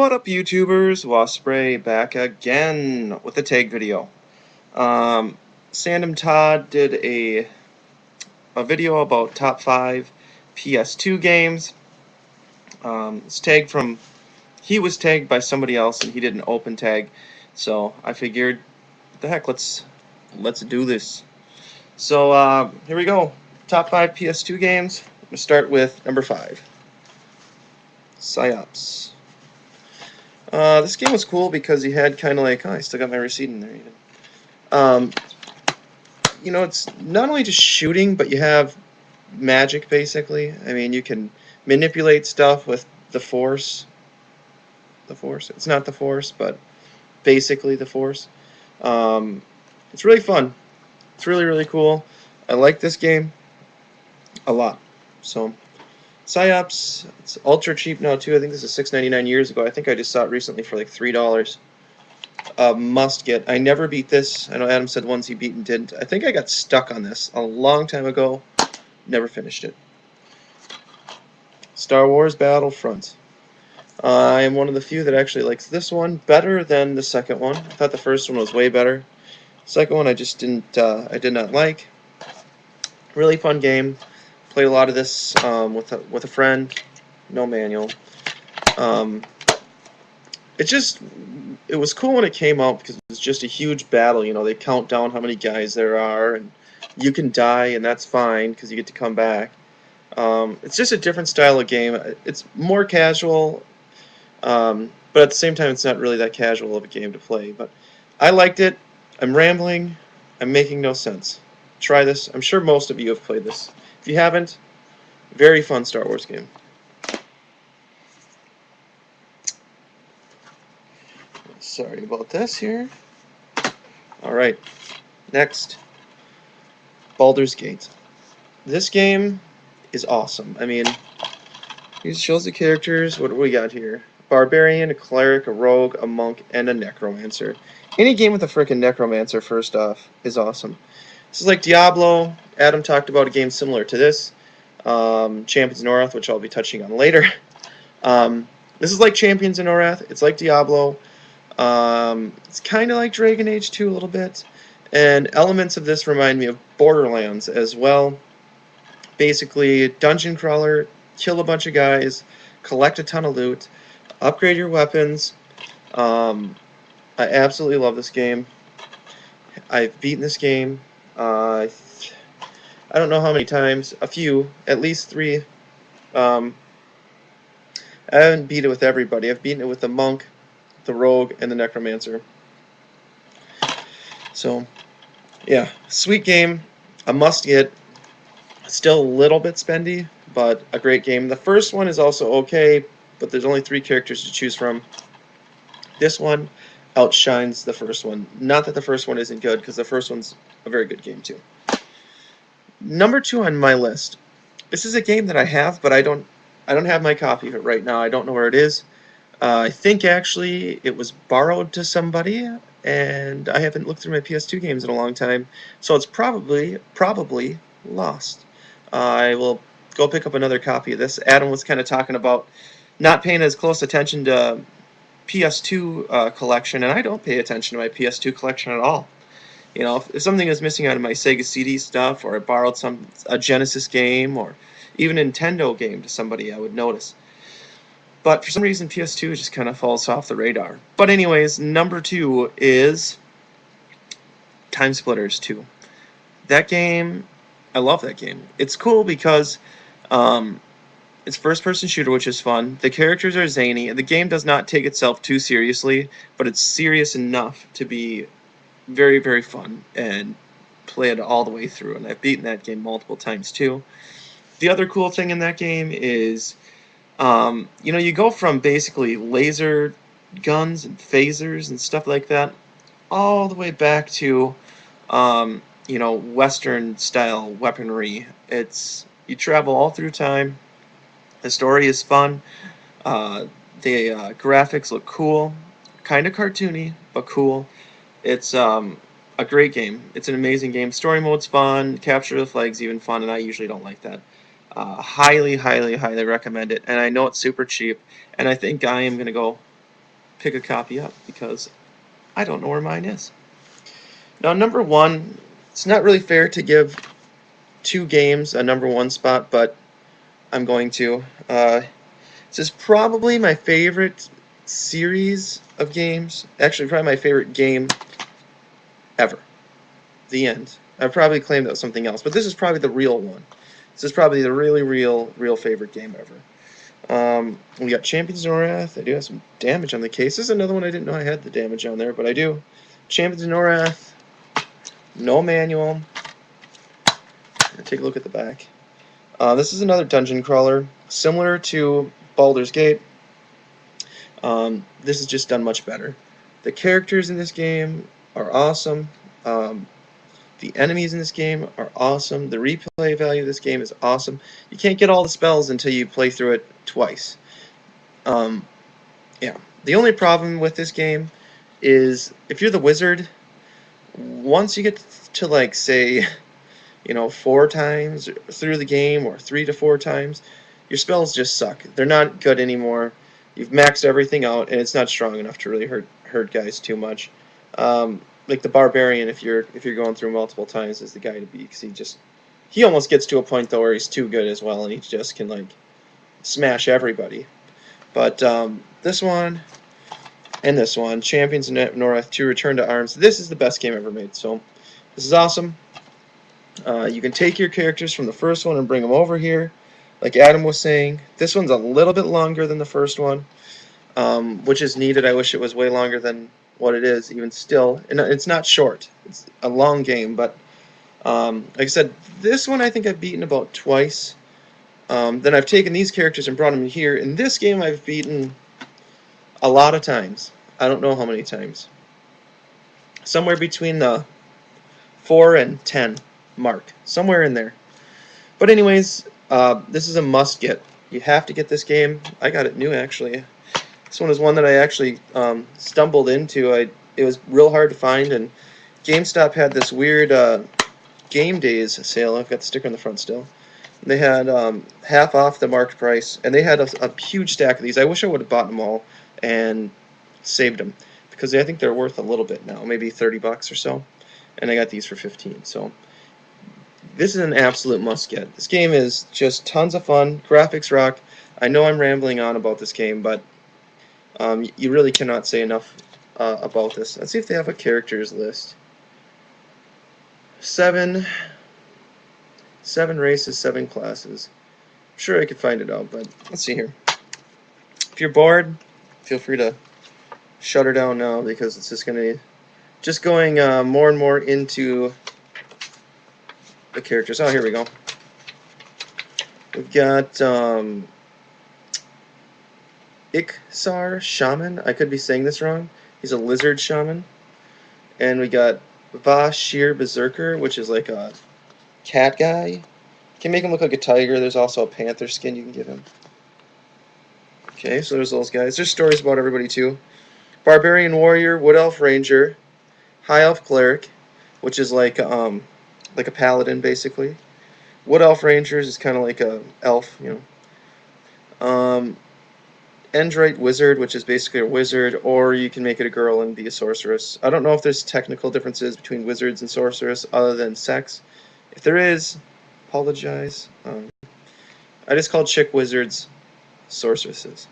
What up, YouTubers? Waspray back again with a tag video. Um, Sandom Todd did a video about top 5 PS2 games. It's tagged from he was tagged by somebody else and he did an open tag, so I figured, what the heck, let's do this. So here we go. Top 5 PS2 games. I'm gonna start with number 5, Psyops. This game was cool because he had kind of like, oh, I still got my receipt in there even. Um, it's not only just shooting, but you have magic basically. I mean, you can manipulate stuff with the Force. The Force. It's not the Force, but basically the Force. It's really fun. It's really, really cool. I like this game a lot. So, Psyops, it's ultra cheap now too. I think this is $6.99 years ago. I think I just saw it recently for like $3. Must get. I never beat this. I know Adam said once he beat and didn't. I think I got stuck on this a long time ago. Never finished it. Star Wars Battlefront. I am one of the few that actually likes this one better than the second one. I thought the first one was way better. Second one I just didn't. I did not like. Really fun game. Played a lot of this with a friend. No manual. It was cool when it came out because it was just a huge battle. You know, they count down how many guys there are, and you can die, and that's fine because you get to come back. It's just a different style of game. It's more casual, but at the same time, it's not really that casual of a game to play. But I liked it. I'm rambling. I'm making no sense. Try this. I'm sure most of you have played this. If you haven't, very fun Star Wars game. Sorry about this here. Alright, next, Baldur's Gate. This game is awesome. I mean, it shows the characters. What do we got here? A barbarian, a cleric, a rogue, a monk, and a necromancer. Any game with a frickin' necromancer, first off, is awesome. This is like Diablo. Adam talked about a game similar to this. Champions of Norath, which I'll be touching on later. This is like Champions of Norath. It's like Diablo. It's kind of like Dragon Age 2 a little bit, and elements of this remind me of Borderlands as well. Basically, dungeon crawler, kill a bunch of guys, collect a ton of loot, upgrade your weapons. I absolutely love this game. I've beaten this game, I don't know how many times, a few, at least 3. I haven't beat it with everybody. I've beaten it with the monk, the rogue, and the necromancer. So, yeah, sweet game, a must get. Still a little bit spendy, but a great game. The first one is also okay, but there's only 3 characters to choose from. This one outshines the first one. Not that the first one isn't good, because the first one's a very good game too. Number 2 on my list. This is a game that I have, but I don't have my copy of it right now. I don't know where it is. I think actually it was borrowed to somebody, and I haven't looked through my PS2 games in a long time, so it's probably lost. I will go pick up another copy of this. Adam was kind of talking about not paying as close attention to PS2 collection, and I don't pay attention to my PS2 collection at all. You know, if something is missing out of my Sega CD stuff, or I borrowed a Genesis game, or even a Nintendo game to somebody, I would notice. But for some reason, PS2 just kind of falls off the radar. But anyways, number 2 is Time Splitters 2. That game, I love that game. It's cool because it's first-person shooter, which is fun. The characters are zany. The game does not take itself too seriously, but it's serious enough to be very, very fun and play it all the way through. And I've beaten that game multiple times too. The other cool thing in that game is, you go from basically laser guns and phasers and stuff like that all the way back to, Western-style weaponry. You travel all through time. The story is fun. The graphics look cool. Kind of cartoony, but cool. It's a great game. It's an amazing game. Story mode's fun. Capture the flag's even fun, and I usually don't like that. Highly, highly, highly recommend it. And I know it's super cheap, and I think I am going to go pick a copy up because I don't know where mine is. Now, number one, it's not really fair to give two games a number one spot, but I'm going to. This is probably my favorite series of games. Actually, probably my favorite game ever. The end. I'd probably claim that was something else, but this is probably the real one. This is probably the really real favorite game ever. We got Champions of Norath. I do have some damage on the case. This is another one I didn't know I had the damage on there, but I do. Champions of Norath. No manual. Take a look at the back. This is another dungeon crawler, similar to Baldur's Gate. This is just done much better. The characters in this game are awesome. The enemies in this game are awesome. The replay value of this game is awesome. You can't get all the spells until you play through it twice. Yeah. The only problem with this game is if you're the wizard, once you get to, like, say, 4 times through the game, or 3 to 4 times, your spells just suck. They're not good anymore. You've maxed everything out, and it's not strong enough to really hurt guys too much. Like the barbarian, if you're going through multiple times, is the guy to beat, because he almost gets to a point though where he's too good as well, and he just can, like, smash everybody. But this one and this one, Champions of Norath 2 Return to Arms, this is the best game ever made. So this is awesome. You can take your characters from the first one and bring them over here, like Adam was saying. This one's a little bit longer than the first one, which is needed. I wish it was way longer than what it is, even still. And it's not short. It's a long game, but like I said, this one I think I've beaten about twice. Then I've taken these characters and brought them here. In this game, I've beaten a lot of times. I don't know how many times. Somewhere between the 4 and 10 mark. Somewhere in there. But anyways, this is a must-get. You have to get this game. I got it new, actually. This one is one that I actually stumbled into. It was real hard to find, and GameStop had this weird Game Days sale. I've got the sticker on the front still. They had half off the marked price, and they had a huge stack of these. I wish I would have bought them all and saved them, because I think they're worth a little bit now, maybe $30 or so. And I got these for 15. So this is an absolute must-get. This game is just tons of fun. Graphics rock. I know I'm rambling on about this game, but you really cannot say enough about this. Let's see if they have a characters list. 7 races, 7 classes. I'm sure I could find it out, but let's see here. If you're bored, feel free to shut her down now, because it's just going more and more into the characters. Oh, here we go. We've got Iksar Shaman. I could be saying this wrong. He's a lizard shaman. And we got Vashir Berserker, which is like a cat guy. You can make him look like a tiger. There's also a panther skin you can give him. Okay, so there's those guys. There's stories about everybody too. Barbarian Warrior, Wood Elf Ranger, High Elf Cleric, which is like a paladin basically. Wood Elf Rangers is kind of like a elf, Endrite Wizard, which is basically a wizard, or you can make it a girl and be a sorceress. I don't know if there's technical differences between wizards and sorceress other than sex. If there is, apologize. I just called chick wizards sorceresses.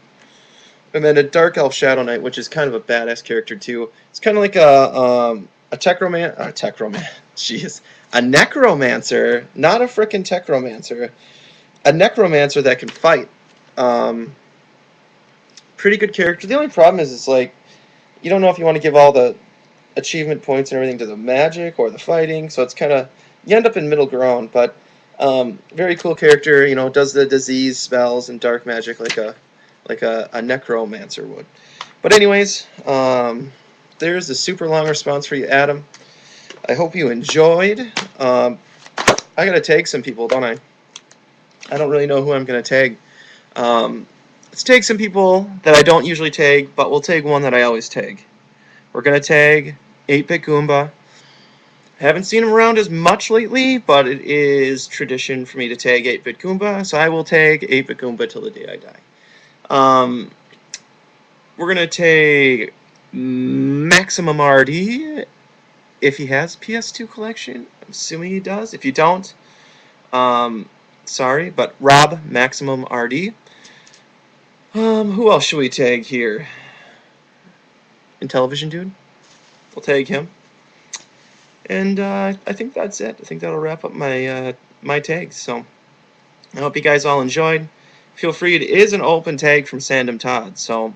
And then a Dark Elf Shadow Knight, which is kind of a badass character too. It's kind of like a necromancer, not a frickin' techromancer. A necromancer that can fight. Pretty good character. The only problem is it's like, you don't know if you want to give all the achievement points and everything to the magic or the fighting, so it's kind of, you end up in middle ground, but very cool character, does the disease spells and dark magic like a necromancer would. But anyways, there's the super long response for you, Adam. I hope you enjoyed. I gotta tag some people, don't I? I don't really know who I'm gonna tag. Let's tag some people that I don't usually tag, but we'll tag one that I always tag. We're gonna tag 8-Bit Goomba. I haven't seen him around as much lately, but it is tradition for me to tag 8-Bit Goomba, so I will tag 8-Bit Goomba till the day I die. We're going to take Maximum RD if he has PS2 collection. I'm assuming he does. If you don't, sorry, but Rob Maximum RD. Who else should we tag here? Intellivision Dude. We'll tag him. And I think that's it. I think that'll wrap up my my tags. So I hope you guys all enjoyed. Feel free. It is an open tag from Sandom Todd, so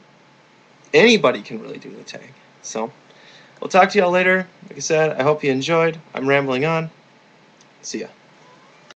anybody can really do the tag. So we'll talk to y'all later. Like I said, I hope you enjoyed. I'm rambling on. See ya.